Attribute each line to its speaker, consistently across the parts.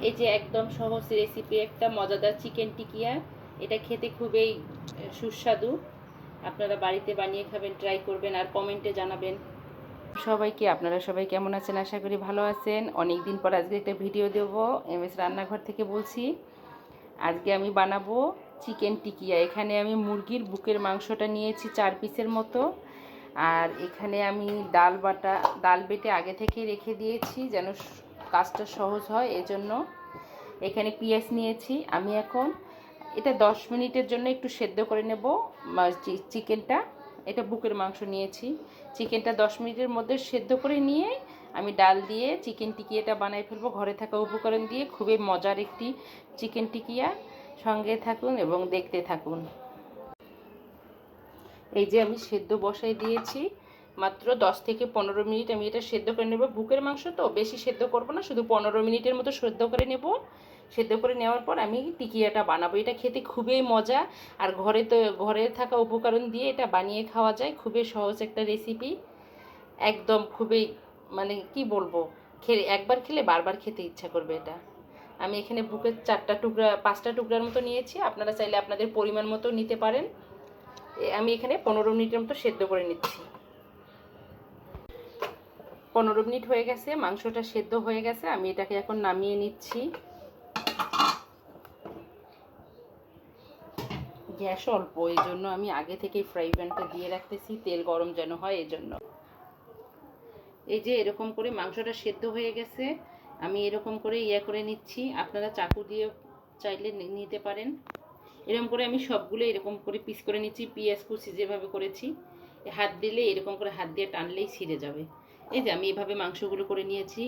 Speaker 1: এই যে একদম সহজ রেসিপি একটা মজাদার চিকেন টিকিয়া। এটা খেতে খুবই সুস্বাদু। আপনারা বাড়িতে বানিয়ে খাবেন, ট্রাই করবেন আর কমেন্টে জানাবেন। সবাইকে, আপনারা সবাই কেমন আছেন? আশা করি ভালো আছেন। অনেক দিন পর আজকে একটা ভিডিও দেব। এমএস রান্নাঘর থেকে বলছি। আজকে আমি বানাবো চিকেন টিকিয়া। এখানে আমি মুরগির বুকের মাংসটা নিয়েছি 4 পিসের মতো। আর এখানে আমি ডাল বেটে আগে থেকে রেখে দিয়েছি যেন কাজটা সহজ হয়, এজন্য। এখানে পেঁয়াজ নিয়েছি। আমি এখন এটা 10 মিনিটের জন্য একটু সেদ্ধ করে নেব চিকেনটা। এটা বুকের মাংস নিয়েছি। চিকেনটা 10 মিনিটের মধ্যে সেদ্ধ করে নিয়ে আমি ডাল দিয়ে চিকেন টিকিয়াটা বানাই ফেলবো ঘরে থাকা উপকরণ দিয়ে। খুবই মজার একটি চিকেন টিকিয়া। সঙ্গে থাকুন এবং দেখতে থাকুন। এই যে আমি সেদ্ধ বসাই দিয়েছি। মাত্র 10 থেকে 15 মিনিট আমি এটা সেদ্ধ করে নেব। বুকের মাংস তো বেশি সেদ্ধ করব না, শুধু 15 মিনিটের মতো সেদ্ধ করে নেব। সেদ্ধ করে নেওয়ার পর আমি টিকিয়াটা বানাবো। এটা খেতে খুবই মজা। আর ঘরে থাকা উপকরণ দিয়ে এটা বানিয়ে খাওয়া যায়। খুবই সহজ একটা রেসিপি। একদম খুবই মানে কি বলবো, একবার খেলে বারবার খেতে ইচ্ছা করবে এটা। আমি এখানে বুকের 5টা টুকরার মতো নিয়েছি। আপনারা চাইলে আপনাদের পরিমাণ মতো নিতে পারেন। আমি এখানে 15 মিনিটের মতো সেদ্ধ করে নিচ্ছি। 15 মিনিট হয়ে গেছে, মাংসটা সেদ্ধ হয়ে গেছে। আমি এটাকে এখন নামিয়ে নিচ্ছি। গ্যাস অল্প, এই জন্য আমি আগে থেকেই ফ্রাই প্যানটা দিয়ে রাখতেছি, তেল গরম যেন হয় এজন্য। এই যে এরকম করে মাংসটা সেদ্ধ হয়ে গেছে। আমি এরকম করে করে নিচ্ছি। আপনারা চাকু দিয়ে চাইলে নিতে পারেন। এরকম করে আমি সবগুলো এরকম করে পিস করে নিচ্ছি। পেঁয়াজ কুচি যেভাবে করেছি, হাত দিলে এরকম করে হাত দিয়ে টানলেই ছিঁড়ে যাবে। এই যে আমি এভাবে মাংসগুলো করে নিয়েছি।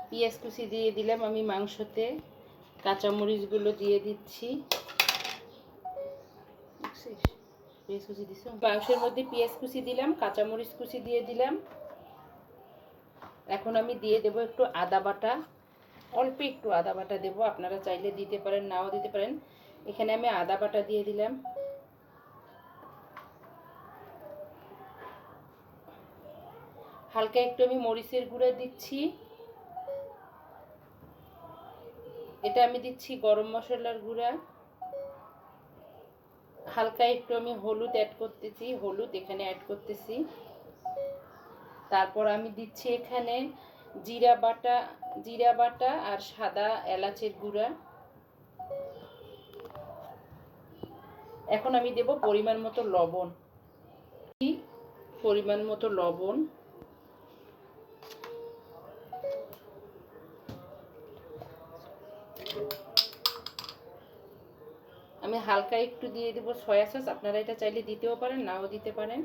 Speaker 1: পেঁয়াজ কুচি দিয়ে দিলাম আমি মাংসতে। কাঁচামরিচগুলো দিয়ে দিচ্ছি। মাংসের মধ্যে পেঁয়াজ কুচি দিলাম, কাঁচামরিচ কুচি দিয়ে দিলাম। এখন আমি দিয়ে দেব একটু আদা বাটা। অল্প একটু আদা বাটা দেবো, আপনারা চাইলে দিতে পারেন, নাও দিতে পারেন। এখানে আমি আদা বাটা দিয়ে দিলাম। হালকা একটু আমি মরিচের গুঁড়া দিচ্ছি। এটা আমি দিচ্ছি গরম মশলার গুঁড়া। হালকা একটু আমি হলুদ অ্যাড করতেছি, হলুদ এখানে অ্যাড করতেছি। তারপর আমি দিচ্ছি এখানে জিরা বাটা আর সাদা এলাচের গুঁড়া। এখন আমি দেব পরিমাণ মতো লবণ। পরিমাণ মতো লবণ। আমি হালকা একটু দিয়ে দেব সয়া সস। আপনারা এটা চাইলে দিতেও পারেন, নাও দিতে পারেন।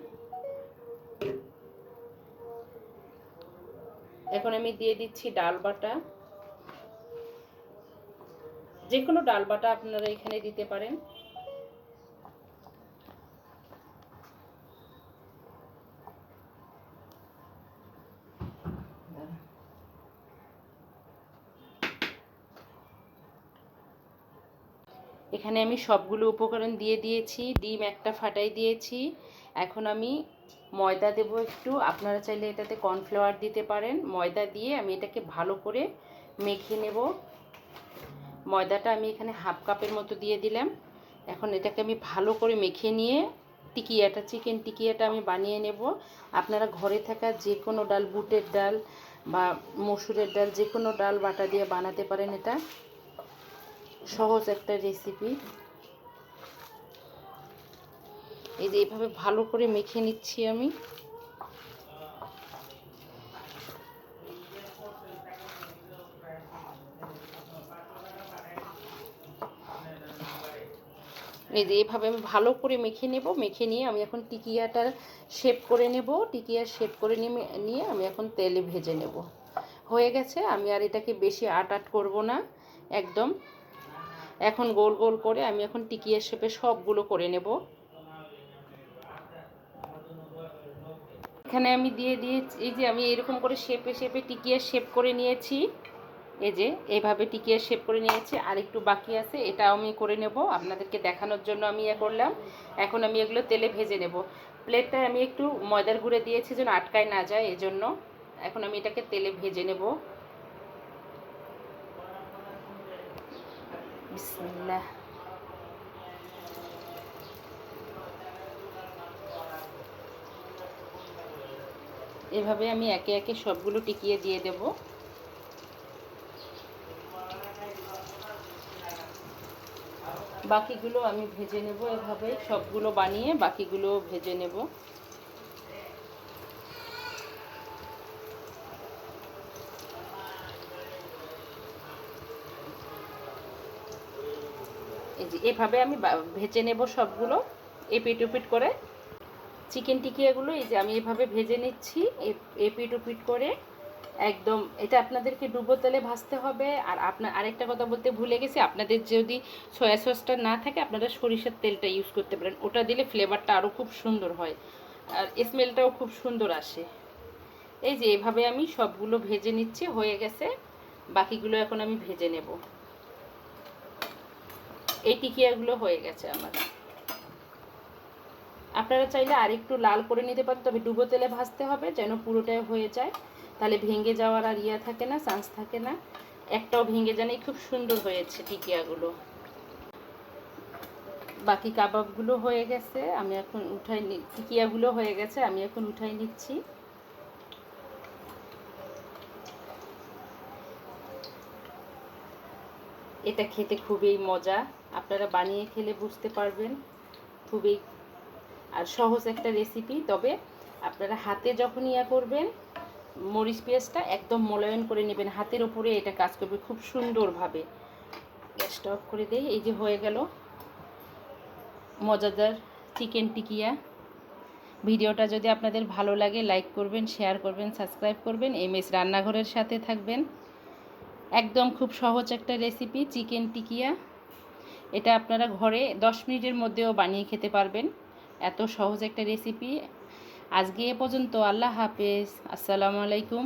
Speaker 1: এখন আমি দিয়ে দিচ্ছি ডাল বাটা। যে কোনো ডাল বাটা আপনারা এখানে দিতে পারেন। এখানে আমি সবগুলো উপকরণ দিয়ে দিয়েছি। ডিম একটা ফাটাই দিয়েছি। এখন আমি ময়দা দেব একটু। আপনারা চাইলে এটাতে কর্নফ্লাওয়ার দিতে পারেন। ময়দা দিয়ে আমি এটাকে ভালো করে মেখে নেব। ময়দাটা আমি এখানে হাফ কাপের মতো দিয়ে দিলাম। এখন এটাকে আমি ভালো করে মেখে নিয়ে চিকেন টিকিয়াটা আমি বানিয়ে নেব। আপনারা ঘরে থাকা যে কোনো ডাল, বুটের ডাল বা মসুরের ডাল, যে কোনো ডাল বাটা দিয়ে বানাতে পারেন। এটা সহজ একটা রেসিপি। এই যে এইভাবে ভালো করে মেখে নিচ্ছি আমি। এই যে এইভাবে আমি ভালো করে মেখে নেব। মেখে নিয়ে আমি এখন টিকিয়াটার শেপ করে নেব। টিকিয়ার শেপ করে নিয়ে আমি এখন তেলে ভেজে নেব। হয়ে গেছে। আমি আর এটাকে বেশি আট করব না একদম। এখন গোল গোল করে আমি এখন টিকিয়ার শেপে সবগুলো করে নেব। এখানে আমি দিয়ে দিয়েছি। এই যে আমি এরকম করে শেপে টিকিয়ার শেপ করে নিয়েছি। এই যে এইভাবে টিকিয়ার শেপ করে নিয়েছি। আর একটু বাকি আছে, এটাও আমি করে নেব। আপনাদেরকে দেখানোর জন্য আমি করলাম। এখন আমি এগুলো তেলে ভেজে নেব। প্লেটটায় আমি একটু ময়দার গুঁড়ো দিয়েছি যেন আটকায় না যায়, এজন্য। এখন আমি এটাকে তেলে ভেজে নেব। বিসমিল্লাহ। এভাবে আমি একে একে সবগুলো টিকিয়ে দিয়ে দেব। বাকিগুলো আমি ভেজে নেব, এভাবে সবগুলো বানিয়ে বাকিগুলো ভেজে নেব। এই যে এভাবে আমি ভেজে নেব সবগুলো এপিট ওপিট করে। চিকেন টিকিয়াগুলো এই যে আমি এভাবে ভেজে নিচ্ছি এপিট ওপিট করে একদম। এটা আপনাদেরকে ডুবো তেলে ভাজতে হবে। আর আরেকটা কথা বলতে ভুলে গেছি, আপনাদের যদি সয়া সসটা না থাকে আপনারা সরিষার তেলটা ইউজ করতে পারেন, ওটা দিলে ফ্লেভারটা আরও খুব সুন্দর হয় আর স্মেলটাও খুব সুন্দর আসে। এই যে এভাবে আমি সবগুলো ভেজে নিচ্ছি, হয়ে গেছে। বাকিগুলো এখন আমি ভেজে নেব। এই টিকিয়াগুলো হয়ে গেছে আমার। আপনারা চাইলে আরেকটু লাল করে নিতে পারেন, তবে ডুবো তেলে ভাজতে হবে যেন পুরোটাই হয়ে যায়, তাহলে ভেঙে যাওয়ার আর থাকে না, চান্স থাকে না, একটাও ভেঙে জানেই। খুব সুন্দর হয়েছে টিকিয়াগুলো। বাকি কাবাবগুলো হয়ে গেছে, আমি এখন টিকিয়াগুলো হয়ে গেছে, আমি এখন উঠাই নিচ্ছি। এটা খেতে খুবই মজা, আপনারা বানিয়ে খেলে বুঝতে পারবেন। খুবই আর সহজ একটা রেসিপি, তবে আপনারা হাতে যখন করবেন মরিচ পেঁয়াজটা একদম মোলায়েম করে নেবেন, হাতের উপরে এটা কাজ করবে খুব সুন্দরভাবে। গ্যাসটা অফ করে দেই। এই যে হয়ে গেল মজাদার চিকেন টিকিয়া। ভিডিওটা যদি আপনাদের ভালো লাগে লাইক করবেন, শেয়ার করবেন, সাবস্ক্রাইব করবেন, MS রান্নাঘরের সাথে থাকবেন। একদম খুব সহজ একটা রেসিপি চিকেন টিকিয়া। এটা আপনারা ঘরে 10 মিনিটের মধ্যেও বানিয়ে খেতে পারবেন, এত সহজ একটা রেসিপি। আজকে এ পর্যন্ত। আল্লাহ হাফেজ, আসসালামু আলাইকুম।